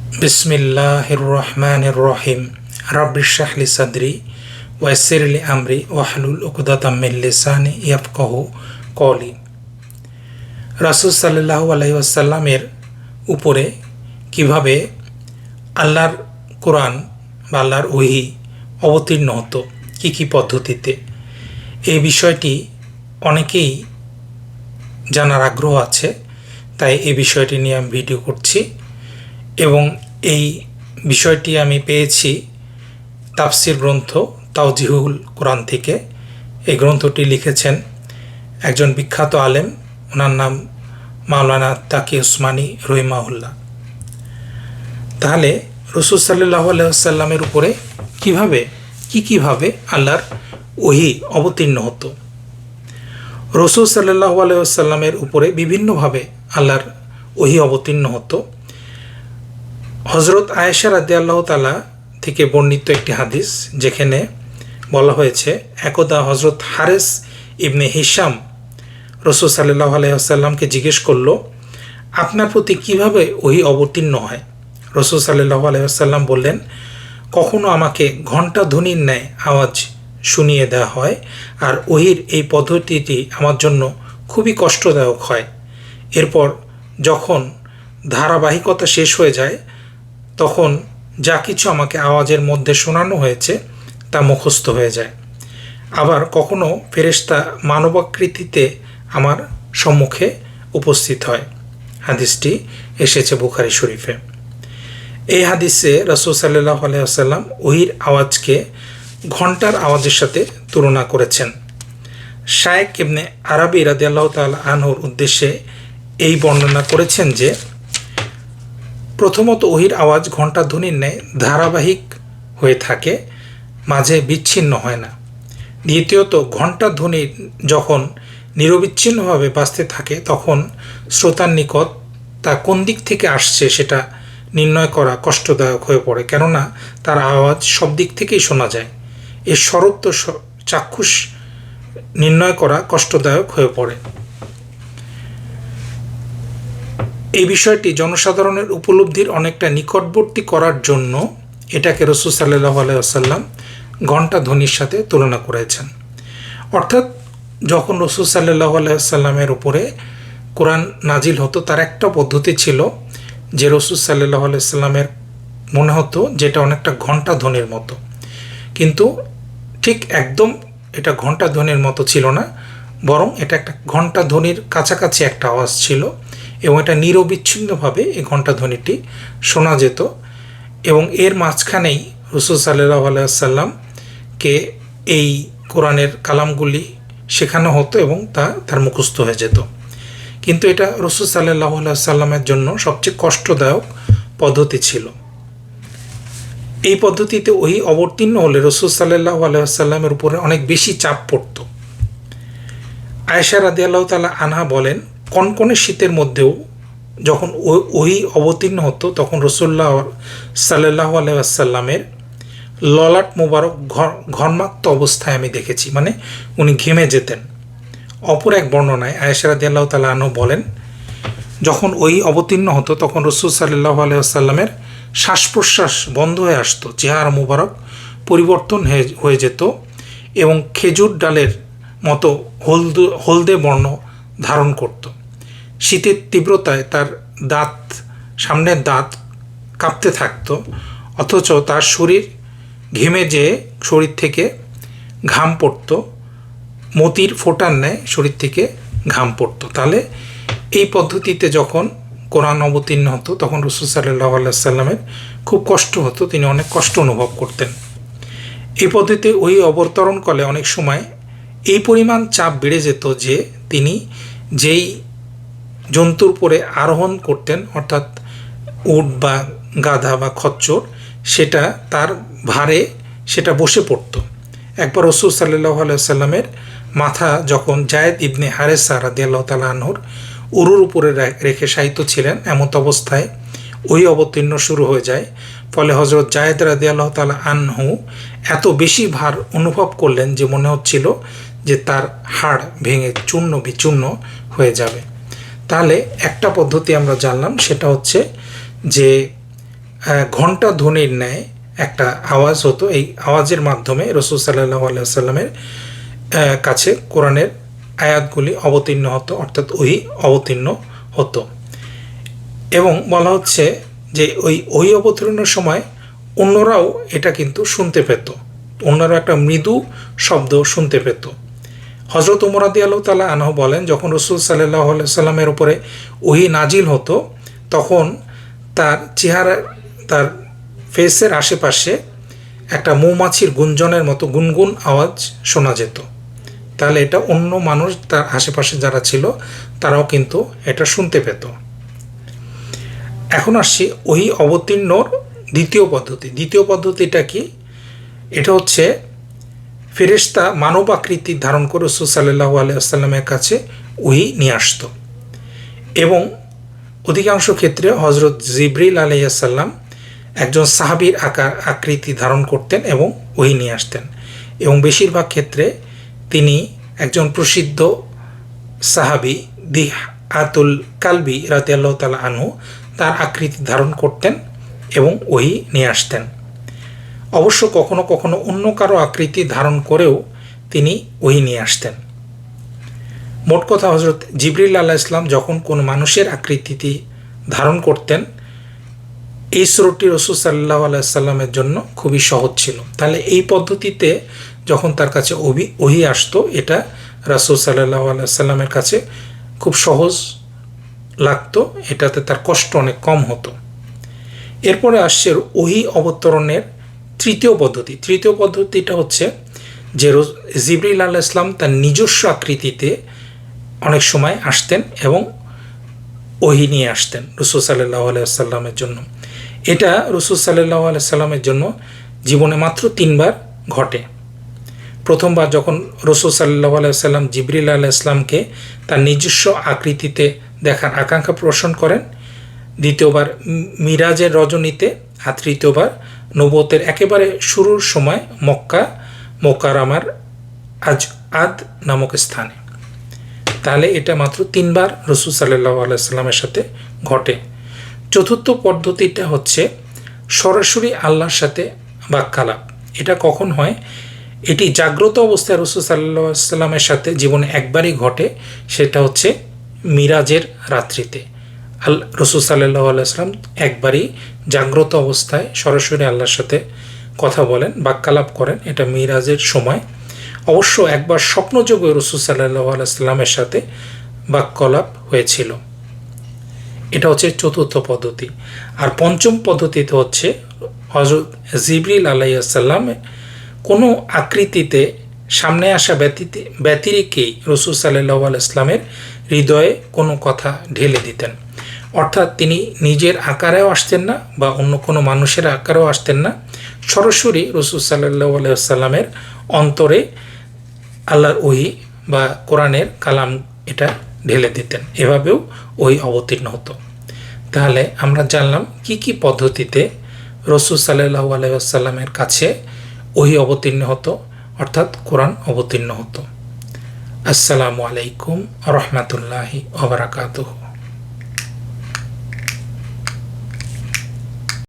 বিসমিল্লাহির রহমানির রহিম। রাব্বি ইশরাহ লি সাদরি ওয়াইসির লি আমরি ওয়াহলুল উকদাতাম মিন লিসানি ইয়াফকাহু কওলি। রাসূল সাল্লাল্লাহু আলাইহি ওয়াসাল্লামের উপরে কিভাবে আল্লাহর কোরআন বা আল্লাহর ওহী অবতীর্ণ হতো, কী পদ্ধতিতে, এই বিষয়টি অনেকেই জানার আগ্রহ আছে, তাই এই বিষয়টি নিয়ে আমি ভিডিও করছি। এবং এই বিষয়টি আমি পেয়েছি তাফসির গ্রন্থ তাওজিহুল কোরআন থেকে। এই গ্রন্থটি লিখেছেন একজন বিখ্যাত আলেম, ওনার নাম মাওলানা তাকি উসমানী রহিমাহুল্লাহ। তাহলে রাসূল সাল্লাল্লাহু আলাইহি ওয়াসাল্লামের উপরে কীভাবে আল্লাহর ওহী অবতীর্ণ হতো। রাসূল সাল্লাল্লাহু আলাইহি ওয়াসাল্লামের উপরে বিভিন্নভাবে আল্লাহর ওহী অবতীর্ণ হতো। হজরত আয়েশা রাদিয়াল্লাহু তাআলা থেকে বর্ণিত একটি হাদিস, যেখানে বলা হয়েছে একদা হজরত হারেস ইবনে হিশাম রাসূল সাল্লাল্লাহু আলাইহি ওয়াসাল্লামকে জিজ্ঞেস করল, আপনার প্রতি কিভাবে ওহী অবতীর্ণ হয়। রাসূল সাল্লাল্লাহু আলাইহি ওয়াসাল্লাম বললেন, কখনো আমাকে ঘণ্টা ধ্বনির ন্যায় আওয়াজ শুনিয়ে দেওয়া হয়, আর ওহীর এই পদ্ধতিটি আমার জন্য খুবই কষ্টদায়ক হয়। এরপর যখন ধারাবাহিকতা শেষ হয়ে যায়, তখন যা কিছু আমাকে আওয়াজের মধ্যে শোনানো হয়েছে তা মুখস্থ হয়ে যায়। আবার কখনো ফেরেশতা মানবাকৃতিতে আমার সম্মুখে উপস্থিত হয়। হাদিসটি এসেছে বুখারী শরীফে। এই হাদিসে রাসূল সাল্লাল্লাহু আলাইহি ওয়াসাল্লাম ওহীর আওয়াজকে ঘণ্টার আওয়াজের সাথে তুলনা করেছেন। শায়খ ইবনে আরাবী রাদিয়াল্লাহু তাআলা আনহুর উদ্দেশ্যে এই বর্ণনা করেছেন যে, প্রথমত ওহীর আওয়াজ ঘণ্টা ধ্বনির ন্যায় ধারাবাহিক হয়ে থাকে, মাঝে বিচ্ছিন্ন হয় না। দ্বিতীয়ত, ঘণ্টা ধ্বনি যখন নিরবিচ্ছিন্নভাবে বাজতে থাকে, তখন শ্রোতার নিকট তা কোন দিক থেকে আসছে সেটা নির্ণয় করা কষ্টদায়ক হয়ে পড়ে, কেননা তার আওয়াজ সব দিক থেকেই শোনা যায়। এর স্বরূপ চাক্ষুষ নির্ণয় করা কষ্টদায়ক হয়ে পড়ে। এই বিষয়টি জনসাধারণের উপলব্ধির অনেকটা নিকটবর্তী করার জন্য এটাকে রাসূল সাল্লাল্লাহু আলাইহি ওয়াসাল্লাম ঘণ্টা ধ্বনির সাথে তুলনা করেছেন। অর্থাৎ যখন রাসূল সাল্লাল্লাহু আলাইহি ওয়াসাল্লামের উপরে কোরআন নাজিল হতো, তার একটা পদ্ধতি ছিল যে রাসূল সাল্লাল্লাহু আলাইহি ওয়াসাল্লামের মনে হতো যেটা অনেকটা ঘণ্টা ধ্বনির মতো, কিন্তু ঠিক একদম এটা ঘণ্টা ধ্বনির মতো ছিল না, বরং এটা একটা ঘণ্টা ধ্বনির কাছাকাছি একটা আওয়াজ ছিল, এবং এটা নিরবিচ্ছিন্নভাবে এই ঘণ্টা ধ্বনিটি শোনা যেত। এবং এর মাঝখানেই রাসূল সাল্লাল্লাহু আলাইহি ওয়াসাল্লামকে এই কোরআনের কালামগুলি শেখানো হতো এবং তার মুখস্থ হয়ে যেত। কিন্তু এটা রাসূল সাল্লাল্লাহু আলাইহি ওয়াসাল্লামের জন্য সবচেয়ে কষ্টদায়ক পদ্ধতি ছিল। এই পদ্ধতিতে ওহী অবতীর্ণ হলে রাসূল সাল্লাল্লাহু আলাইহি ওয়াসাল্লামের উপরে অনেক বেশি চাপ পড়ত। আয়েশা রাদিয়াল্লাহু তাআলা আনহা বলেন, কনকনে শীতের মধ্যেও যখন ওহী অবতীর্ণ হতো, তখন রাসূলুল্লাহ সাল্লাল্লাহু আলাইহি ওয়াসাল্লামের ললাট মোবারক ঘর্মাক্ত অবস্থায় আমি দেখেছি, মানে উনি ঘেমে যেতেন। অপর এক বর্ণনায় আয়েশা রাদিয়াল্লাহু তাআলা আনহা বলেন, যখন ওহী অবতীর্ণ হতো তখন রাসূল সাল্লাল্লাহু আলাইহি ওয়াসাল্লামের শ্বাস প্রশ্বাস বন্ধ হয়ে আসতো, চেহারা মোবারক পরিবর্তন হয়ে যেত এবং খেজুর ডালের মতো হলদে বর্ণ ধারণ করত। শীতের তীব্রতায় তার সামনের দাঁত কাঁপতে থাকত, অথচ তার শরীর ঘেমে যেয়ে শরীর থেকে ঘাম পড়ত, মতির ফোঁটার ন্যায় শরীর থেকে ঘাম পড়ত। তাহলে এই পদ্ধতিতে যখন কোরআন অবতীর্ণ হতো, তখন রাসূল সাল্লাল্লাহু আলাইহি ওয়াসাল্লামের খুব কষ্ট হতো, তিনি অনেক কষ্ট অনুভব করতেন। এই পদ্ধতিতে ওহী অবতরণকালে অনেক সময় এই পরিমাণ চাপ বেড়ে যেত যে তিনি যেই জন্তুর উপরে আরোহণ করতেন, অর্থাৎ উট বা গাধা বা খচ্চর, সেটা তার ভারে সেটা বসে পড়ত। একবার রাসূল সাল্লাল্লাহু আলাইহি ওয়াসাল্লামের মাথা যখন যায়েদ ইবনে হারেসা রাদিয়াল্লাহু তাআলা আনহুর উরুর উপরে রেখে শায়িত ছিলেন, এমত অবস্থায় ওহী অবতীর্ণ শুরু হয়ে যায়। ফলে হযরত যায়েদ রাদিয়াল্লাহু তাআলা আনহু এত বেশি ভার অনুভব করলেন যে মনে হচ্ছিল যে তার হাড় ভেঙে চূর্ণ বিচূর্ণ হয়ে যাবে। তাহলে একটা পদ্ধতি আমরা জানলাম, সেটা হচ্ছে যে ঘণ্টা ধ্বনির ন্যায় একটা আওয়াজ হতো। এই আওয়াজের মাধ্যমে রাসূল সাল্লাল্লাহু আলাইহি ওয়াসাল্লামের কাছে কোরআনের আয়াতগুলি অবতীর্ণ হতো, অর্থাৎ ওহী অবতীর্ণ হতো। এবং বলা হচ্ছে যে ওই অবতীর্ণের সময় অন্যরাও এটা কিন্তু শুনতে পেত, অন্যরা একটা মৃদু শব্দ শুনতে পেত। হযরত ওমর রাদিয়াল্লাহু তাআলা আনহু বলেন, যখন রাসূল সাল্লাল্লাহু আলাইহি ওয়াসাল্লামের উপরে ওহী নাজিল হতো তখন তার চেহারা, তার ফেসের আশেপাশে একটা মৌমাছির গুঞ্জনের মতো গুনগুন আওয়াজ শোনা যেত। তাহলে এটা অন্য মানুষ, তার আশেপাশে যারা ছিল তারাও কিন্তু এটা শুনতে পেত। এখন আসছি ওহী অবতীর্ণর দ্বিতীয় পদ্ধতি। দ্বিতীয় পদ্ধতিটা কি? এটা হচ্ছে ফেরেশতা মানব আকৃতি ধারণ করে রাসূল সাল্লাল্লাহু আলাইহি ওয়াসাল্লামের কাছে ওহী নিয়ে আসতো। এবং অধিকাংশ ক্ষেত্রে হযরত জিবরিল আলাইহিস সালাম একজন সাহাবীর আকৃতি ধারণ করতেন এবং ওহী নিয়ে আসতেন। এবং বেশিরভাগ ক্ষেত্রে তিনি একজন প্রসিদ্ধ সাহাবী দিহআতুল কালবি রাদিয়াল্লাহু তাআলা আনহু, তার আকৃতি ধারণ করতেন এবং ওহী নিয়ে আসতেন। অবশ্য কখনো কখনো অন্য কারো আকৃতি ধারণ করেও তিনি ওহী নিয়ে আসতেন। মোট কথা, হযরত জিবরিল আলাইহিস সালাম যখন কোনো মানুষের আকৃতি ধারণ করতেন, এই সূরাটি রাসূল সাল্লাল্লাহু আলাইহি সাল্লামের জন্য খুবই সহজ ছিল। তাহলে এই পদ্ধতিতে যখন তার কাছে ওহী আসতো, এটা রাসূল সাল্লাল্লাহু আলাইহি সাল্লামের কাছে খুব সহজ লাগতো, এটাতে তার কষ্ট অনেক কম হতো। এরপরে আসছে ওহী অবতরণের তৃতীয় পদ্ধতি। তৃতীয় পদ্ধতিটা হচ্ছে যে জিবরিল আলাইহিস সালাম তার নিজস্ব আকৃতিতে অনেক সময় আসতেন এবং ওহী নিয়ে আসতেন রাসূল সাল্লাল্লাহু আলাইহি সাল্লামের জন্য। এটা রাসূল সাল্লাল্লাহু আলাইহি সাল্লামের জন্য জীবনে মাত্র 3 বার ঘটে। প্রথমবার যখন রাসূল সাল্লাল্লাহু আলাইহি সাল্লাম জিবরিল আলাইহিস সালামকে তার নিজস্ব আকৃতিতে দেখার আকাঙ্ক্ষা পোষণ করেন, দ্বিতীয়বার মিরাজের রজনীতে, আর তৃতীয়বার নবুয়তের একেবারে শুরুর সময় মক্কা মুকাররমার আদ নামক স্থানে। তাহলে এটা মাত্র 3 বার রাসূল সাল্লাল্লাহু আলাইহি সাল্লামের সাথে ঘটে। চতুর্থ পদ্ধতিটা হচ্ছে সরাসরি আল্লাহর সাথে বাক্যালাপ। এটা কখন হয়? এটি জাগ্রত অবস্থায় রাসূল সাল্লাল্লাহু আলাইহি সাল্লামের সাথে জীবনে একবারই ঘটে, সেটা হচ্ছে মিরাজের রাত্রিতে। রাসূল সাল্লাল্লাহু আলাইহি সাল্লাম একবারই জাগ্রত অবস্থায় সরাসরি আল্লাহর সাথে কথা বলেন, বাক্যালাপ করেন, এটা মিরাজের সময়। অবশ্য একবার স্বপ্নযোগে রাসূল সাল্লাল্লাহু আলাইহি সাল্লামের সাথে বাক্যালাপ হয়েছিল। এটা হচ্ছে চতুর্থ পদ্ধতি। আর পঞ্চম পদ্ধতিতে হচ্ছে হযরত জিবরিল আলাইহিস সালাম কোনো আকৃতিতে সামনে আসা ব্যতিরেকেই রাসূল সাল্লাল্লাহু আলাইহি সাল্লামের হৃদয়ে কোনো কথা ঢেলে দিতেন। অর্থাৎ তিনি নিজের আকারেও আসতেন না বা অন্য কোনো মানুষের আকারেও আসতেন না, সরাসরি রাসূল সাল্লাল্লাহু আলাইহি সাল্লামের অন্তরে আল্লাহর ওহী বা কোরআনের কালাম এটা ঢেলে দিতেন। এভাবেও ওহী অবতীর্ণ হতো। তাহলে আমরা জানলাম কি কি পদ্ধতিতে রাসূল সাল্লাল্লাহু আলাইহি ওয়াসাল্লামের কাছে ওহী অবতীর্ণ হতো, অর্থাৎ কোরআন অবতীর্ণ হতো। আসসালামু আলাইকুম ওয়া রাহমাতুল্লাহি ওয়া বারাকাতুহু।